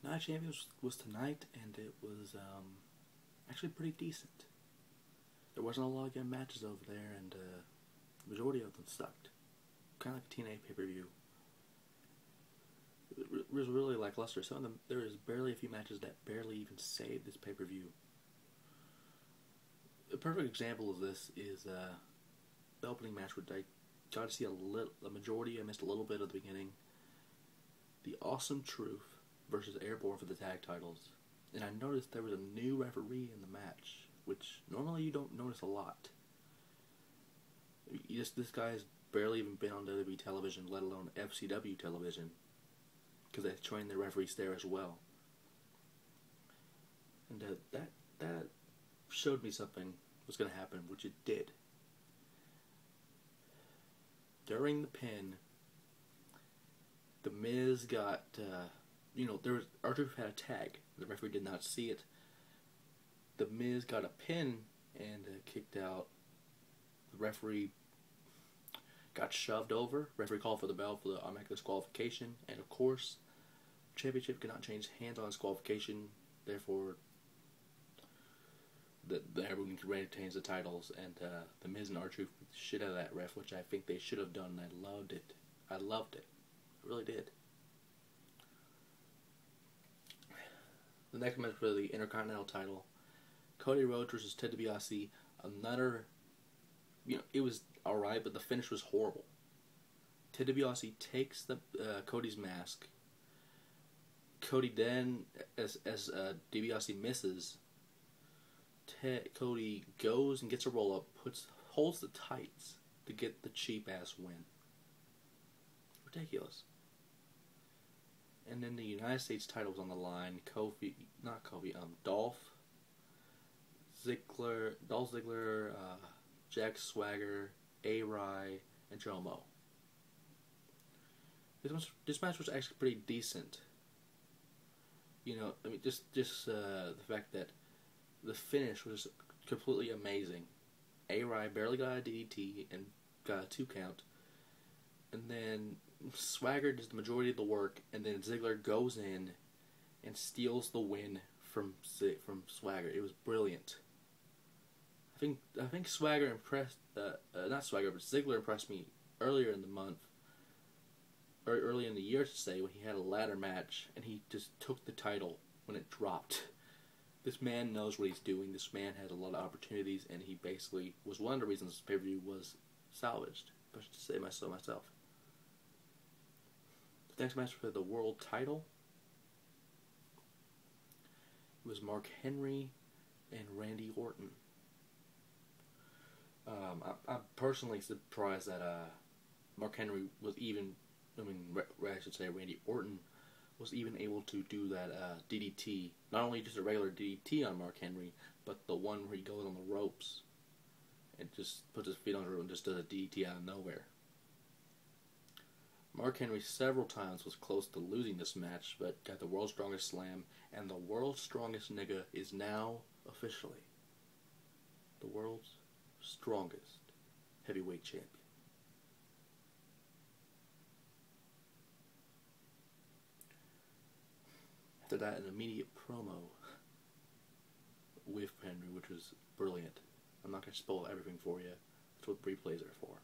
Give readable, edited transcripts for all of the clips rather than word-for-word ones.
Night Champions was tonight, and it was actually pretty decent. There wasn't a lot of good matches over there, and the majority of them sucked. Kind of like a TNA pay-per-view. It was really lackluster. Some of them, there is barely a few matches that barely even saved this pay-per-view. A perfect example of this is the opening match, which I got to see a majority. I missed a little bit of the beginning. The Awesome Truth versus Airborne for the tag titles. And I noticed there was a new referee in the match, which normally you don't notice a lot. This guy's barely even been on WWE television, let alone FCW television, because they trained their referees there as well. And that showed me something was going to happen, which it did. During the pin, The Miz got, R-Truth had a tag. The referee did not see it. The Miz got a pin and kicked out. The referee got shoved over. Referee called for the bell for the automatic disqualification. And of course, championship cannot change hands on disqualification. Therefore, everyone retains the titles. And The Miz and R-Truth beat the shit out of that ref, which I think they should have done. I loved it. I loved it. I really did. The next match for the Intercontinental title, Cody Rhodes versus Ted DiBiase. Another, it was alright, but the finish was horrible. Ted DiBiase takes Cody's mask. Cody then, as DiBiase misses, Cody goes and gets a roll up, holds the tights to get the cheap ass win. Ridiculous. And then the United States title was on the line. Dolph Ziggler, Jack Swagger, A-Rai, and Jomo. This match was actually pretty decent. Just the fact that the finish was completely amazing. A-Rai barely got a DDT and got a 2 count. And then Swagger does the majority of the work, and then Ziggler goes in and steals the win from Swagger. It was brilliant. I think Swagger impressed, not Swagger, but Ziggler impressed me earlier in the month, or early in the year to say, when he had a ladder match and he just took the title when it dropped. This man knows what he's doing. This man had a lot of opportunities, and he basically was one of the reasons this pay-per-view was salvaged. If I should say myself. The next match for the world title was Mark Henry and Randy Orton. I'm personally surprised that Mark Henry was even, I should say Randy Orton was even able to do that DDT. Not only just a regular DDT on Mark Henry, but the one where he goes on the ropes and just puts his feet on the rope and just does a DDT out of nowhere. Mark Henry several times was close to losing this match, but got the world's strongest slam, and the world's strongest nigga is now officially the world's strongest heavyweight champion. After that, an immediate promo with Henry, which was brilliant. I'm not going to spoil everything for you. That's what replays are for.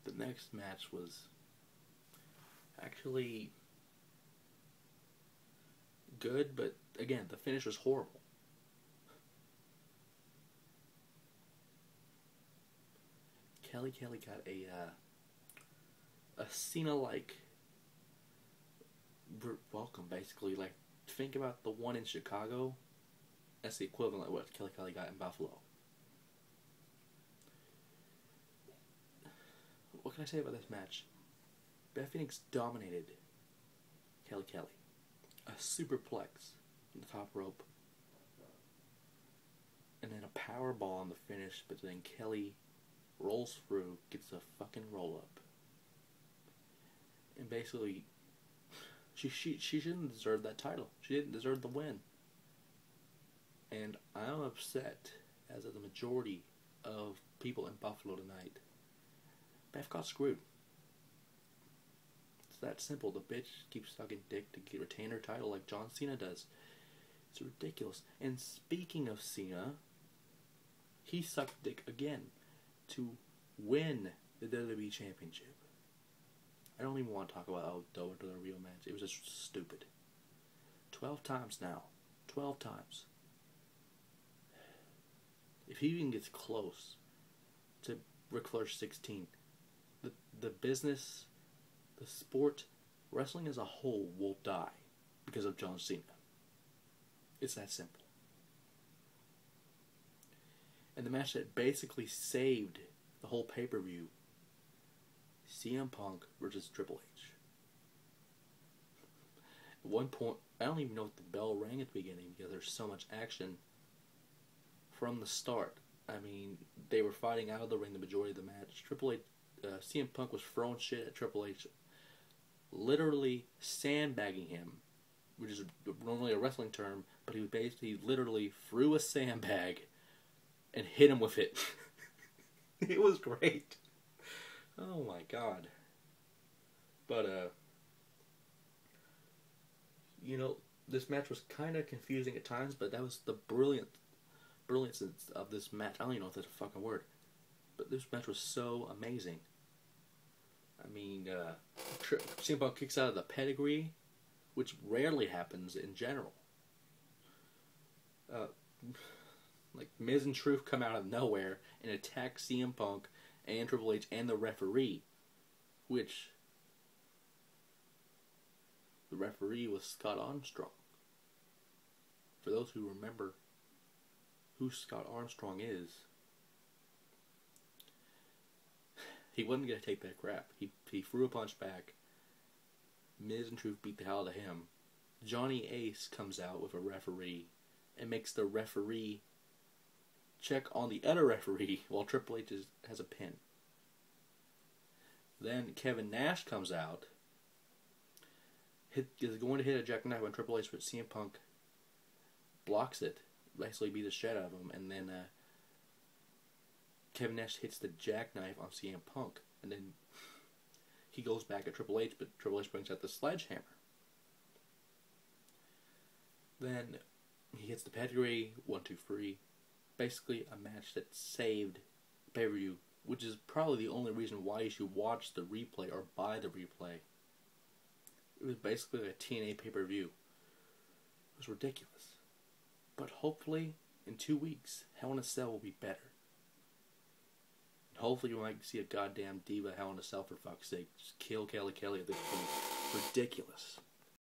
The next match was actually good, but again, the finish was horrible. Kelly got a Cena-like welcome, basically. Like, think about the one in Chicago. That's the equivalent of what Kelly got in Buffalo. What can I say about this match? Beth Phoenix dominated Kelly. A superplex on the top rope. And then a power ball on the finish, but then Kelly rolls through, gets a fucking roll up. And basically, she shouldn't deserve that title. She didn't deserve the win. And I'm upset, as are the majority of people in Buffalo tonight. Beth got screwed. that simple. The bitch keeps sucking dick to retain her title like John Cena does. It's ridiculous. And speaking of Cena, he sucked dick again to win the WWE Championship. I don't even want to talk about the real match. It was just stupid. 12 times now. 12 times. If he even gets close to Ric Flair's 16, the business, the sport, wrestling as a whole will die because of John Cena. It's that simple. And the match that basically saved the whole pay-per-view, CM Punk versus Triple H. At one point, I don't even know if the bell rang at the beginning because there's so much action from the start. I mean, they were fighting out of the ring the majority of the match. CM Punk was throwing shit at Triple H, literally sandbagging him, which is normally a wrestling term, but he literally threw a sandbag and hit him with it. It was great. Oh my god. But, this match was kind of confusing at times, but that was the brilliance of this match. I don't even know if that's a fucking word. But this match was so amazing. I mean, CM Punk kicks out of the pedigree, which rarely happens in general. Like, Miz and Truth come out of nowhere and attack CM Punk and Triple H and the referee, which the referee was Scott Armstrong. For those who remember who Scott Armstrong is, he wasn't going to take that crap. He threw a punch back. Miz and Truth beat the hell out of him. Johnny Ace comes out with a referee and makes the referee check on the other referee while Triple H has a pin. Then Kevin Nash comes out, is going to hit a jackknife on Triple H, but CM Punk blocks it, basically beat the shit out of him, and then Kevin Nash hits the jackknife on CM Punk, and then he goes back at Triple H, but Triple H brings out the sledgehammer. Then he hits the pedigree, 1, 2, 3. Basically a match that saved pay-per-view, which is probably the only reason why you should watch the replay or buy the replay. It was basically a TNA pay-per-view. It was ridiculous. But hopefully, in 2 weeks, Hell in a Cell will be better. And hopefully we might see a goddamn diva Hell in a Cell for fuck's sake. Just kill Kelly at this point. Ridiculous.